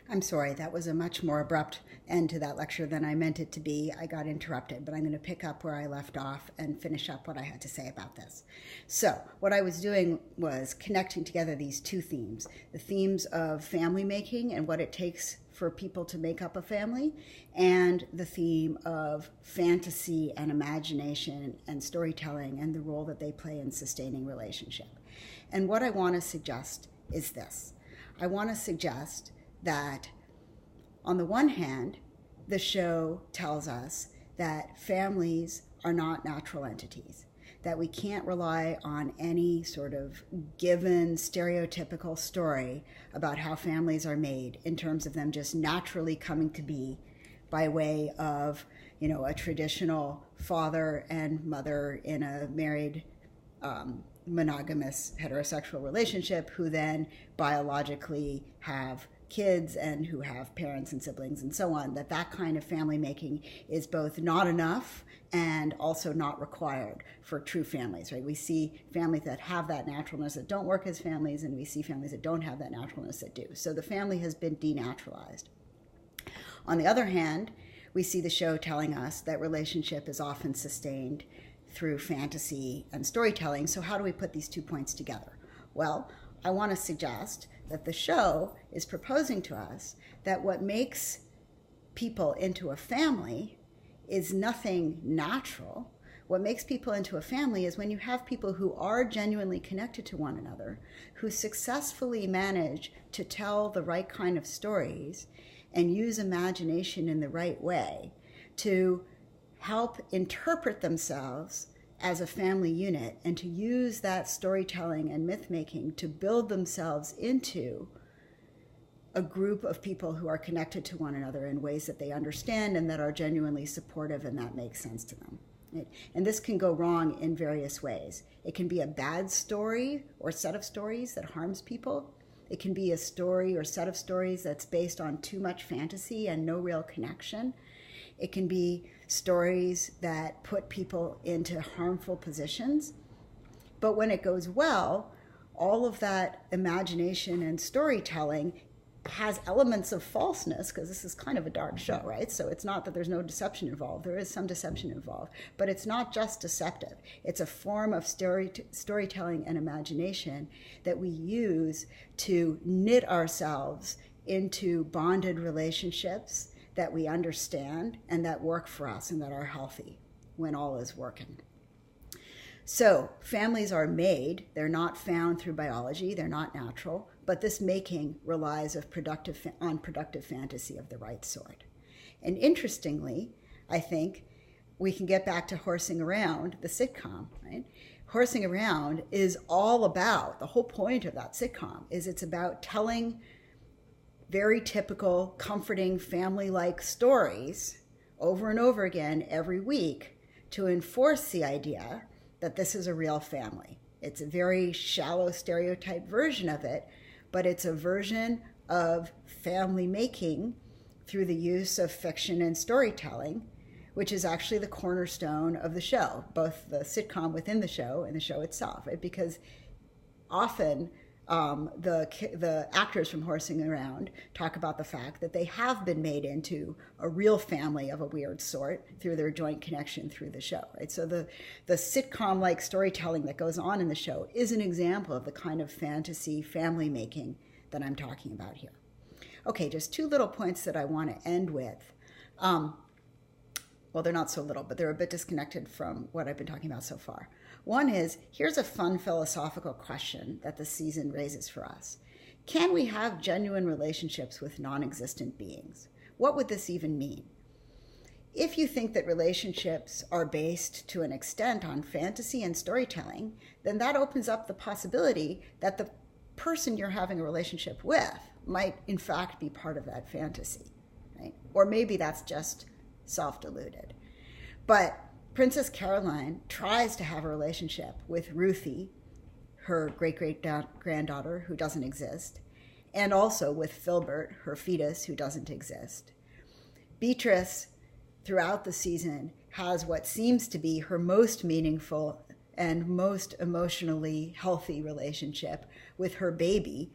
I'm sorry, that was a much more abrupt end to that lecture than I meant it to be. I got interrupted, but I'm going to pick up where I left off and finish up what I had to say about this. So, what I was doing was connecting together these two themes, the themes of family making and what it takes for people to make up a family, and the theme of fantasy and imagination and storytelling and the role that they play in sustaining relationship. And what I want to suggest is this. I want to suggest that on the one hand, the show tells us that families are not natural entities, that we can't rely on any sort of given stereotypical story about how families are made in terms of them just naturally coming to be by way of, a traditional father and mother in a married monogamous heterosexual relationship who then biologically have kids and who have parents and siblings and so on, that kind of family making is both not enough and also not required for true families, right? We see families that have that naturalness that don't work as families, and we see families that don't have that naturalness that do. So the family has been denaturalized. On the other hand, we see the show telling us that relationship is often sustained through fantasy and storytelling. So how do we put these 2 points together? Well, I want to suggest that the show is proposing to us that what makes people into a family is nothing natural. What makes people into a family is when you have people who are genuinely connected to one another, who successfully manage to tell the right kind of stories and use imagination in the right way to help interpret themselves as a family unit and to use that storytelling and myth making to build themselves into a group of people who are connected to one another in ways that they understand and that are genuinely supportive and that makes sense to them. Right? And this can go wrong in various ways. It can be a bad story or set of stories that harms people. It can be a story or set of stories that's based on too much fantasy and no real connection. It can be stories that put people into harmful positions. But when it goes well, all of that imagination and storytelling has elements of falseness, because this is kind of a dark show, right? So it's not that there's no deception involved. There is some deception involved. But it's not just deceptive. It's a form of storytelling and imagination that we use to knit ourselves into bonded relationships that we understand and that work for us and that are healthy when all is working. So families are made. They're not found through biology. They're not natural. But this making relies on productive fantasy of the right sort. And interestingly, I think we can get back to Horsing Around, the sitcom, right? Horsing Around is all about, the whole point of that sitcom is it's about telling very typical, comforting, family-like stories over and over again every week to enforce the idea that this is a real family. It's a very shallow stereotype version of it, but it's a version of family making through the use of fiction and storytelling, which is actually the cornerstone of the show, both the sitcom within the show and the show itself, right? Because often the actors from Horsing Around talk about the fact that they have been made into a real family of a weird sort through their joint connection through the show, right? So the sitcom-like storytelling that goes on in the show is an example of the kind of fantasy family making that I'm talking about here. Okay, just two little points that I want to end with. Well, they're not so little, but they're a bit disconnected from what I've been talking about so far. One is, here's a fun philosophical question that the season raises for us. Can we have genuine relationships with non-existent beings? What would this even mean? If you think that relationships are based to an extent on fantasy and storytelling, then that opens up the possibility that the person you're having a relationship with might in fact be part of that fantasy, right? Or maybe that's just self-deluded. But Princess Caroline tries to have a relationship with Ruthie, her great-great-granddaughter who doesn't exist, and also with Filbert, her fetus who doesn't exist. Beatrice, throughout the season, has what seems to be her most meaningful and most emotionally healthy relationship with her baby,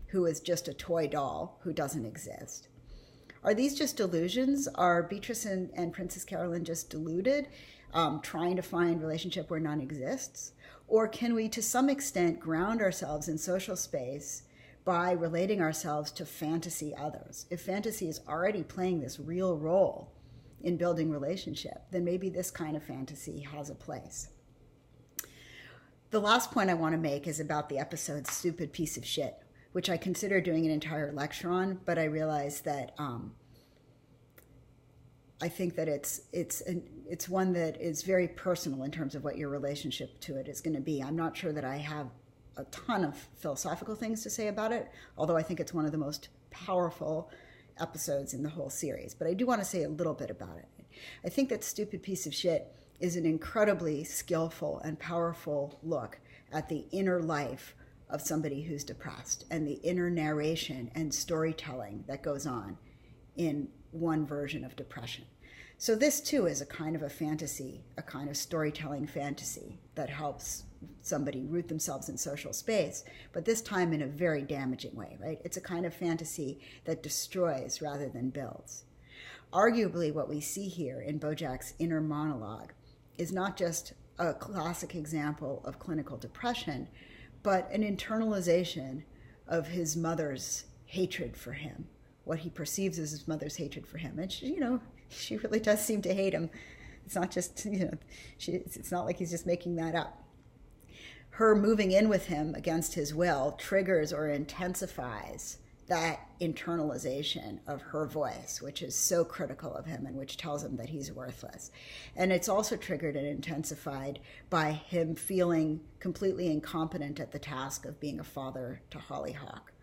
who is just a toy doll who doesn't exist. Are these just delusions? Are Beatrice and Princess Carolyn just deluded, trying to find relationship where none exists? Or can we, to some extent, ground ourselves in social space by relating ourselves to fantasy others? If fantasy is already playing this real role in building relationship, then maybe this kind of fantasy has a place. The last point I want to make is about the episode Stupid Piece of Shit, which I consider doing an entire lecture on, but I realize that I think that it's one that is very personal in terms of what your relationship to it is going to be. I'm not sure that I have a ton of philosophical things to say about it, although I think it's one of the most powerful episodes in the whole series. But I do want to say a little bit about it. I think that Stupid Piece of Shit is an incredibly skillful and powerful look at the inner life of somebody who's depressed and the inner narration and storytelling that goes on in one version of depression. So this too is a kind of a fantasy, a kind of storytelling fantasy that helps somebody root themselves in social space, but this time in a very damaging way, right? It's a kind of fantasy that destroys rather than builds. Arguably, what we see here in Bojack's inner monologue is not just a classic example of clinical depression, but an internalization of his mother's hatred for him, what he perceives as his mother's hatred for him. And she really does seem to hate him. It's not just, it's not like he's just making that up. Her moving in with him against his will triggers or intensifies that internalization of her voice, which is so critical of him and which tells him that he's worthless. And it's also triggered and intensified by him feeling completely incompetent at the task of being a father to Hollyhock.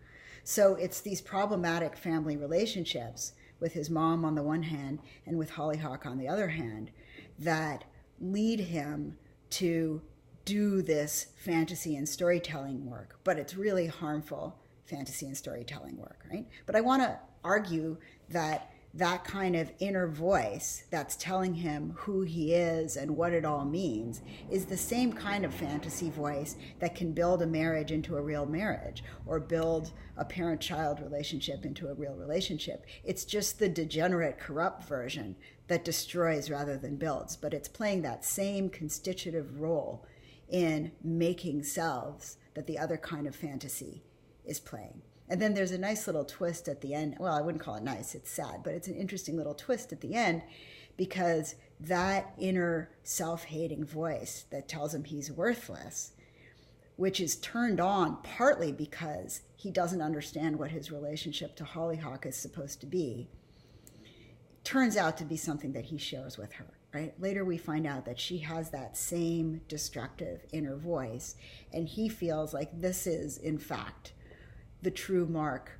So it's these problematic family relationships with his mom on the one hand and with Hollyhock on the other hand that lead him to do this fantasy and storytelling work, but it's really harmful fantasy and storytelling work, right? But I want to argue that that kind of inner voice that's telling him who he is and what it all means is the same kind of fantasy voice that can build a marriage into a real marriage or build a parent-child relationship into a real relationship. It's just the degenerate, corrupt version that destroys rather than builds, but it's playing that same constitutive role in making selves that the other kind of fantasy is playing. And then there's a nice little twist at the end. Well, I wouldn't call it nice, it's sad, but it's an interesting little twist at the end because that inner self-hating voice that tells him he's worthless, which is turned on partly because he doesn't understand what his relationship to Hollyhock is supposed to be, turns out to be something that he shares with her, right? Later we find out that she has that same destructive inner voice, and he feels like this is, in fact, the true mark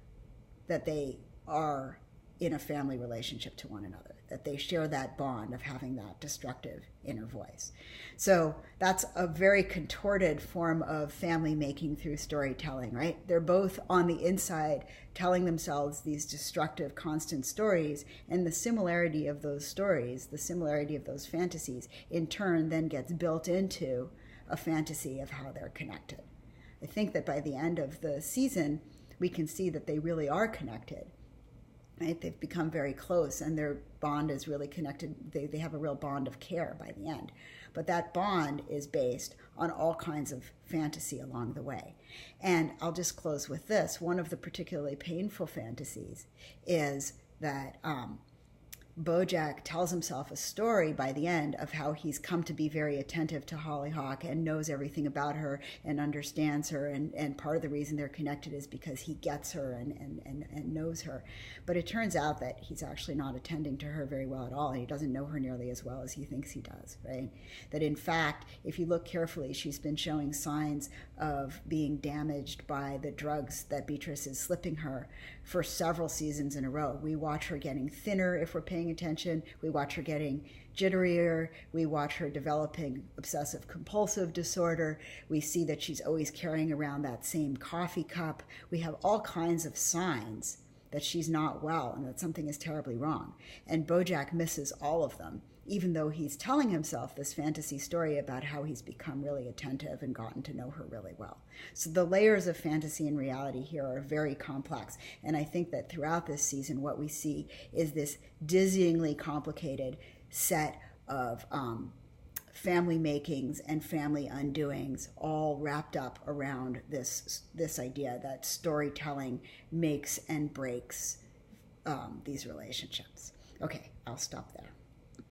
that they are in a family relationship to one another, that they share that bond of having that destructive inner voice. So that's a very contorted form of family making through storytelling, right? They're both on the inside telling themselves these destructive, constant stories, and the similarity of those stories, the similarity of those fantasies, in turn then gets built into a fantasy of how they're connected. I think that by the end of the season, we can see that they really are connected, right? They've become very close and their bond is really connected. They have a real bond of care by the end. But that bond is based on all kinds of fantasy along the way. And I'll just close with this. One of the particularly painful fantasies is that Bojack tells himself a story by the end of how he's come to be very attentive to Hollyhock and knows everything about her and understands her, and part of the reason they're connected is because he gets her and knows her. But it turns out that he's actually not attending to her very well at all, and he doesn't know her nearly as well as he thinks he does, right? That in fact, if you look carefully, she's been showing signs of being damaged by the drugs that Beatrice is slipping her for several seasons in a row. We watch her getting thinner if we're paying attention. We watch her getting jitterier. We watch her developing obsessive compulsive disorder. We see that she's always carrying around that same coffee cup. We have all kinds of signs that she's not well and that something is terribly wrong. And Bojack misses all of them even though he's telling himself this fantasy story about how he's become really attentive and gotten to know her really well. So the layers of fantasy and reality here are very complex. And I think that throughout this season, what we see is this dizzyingly complicated set of family makings and family undoings, all wrapped up around this idea that storytelling makes and breaks these relationships. Okay, I'll stop there.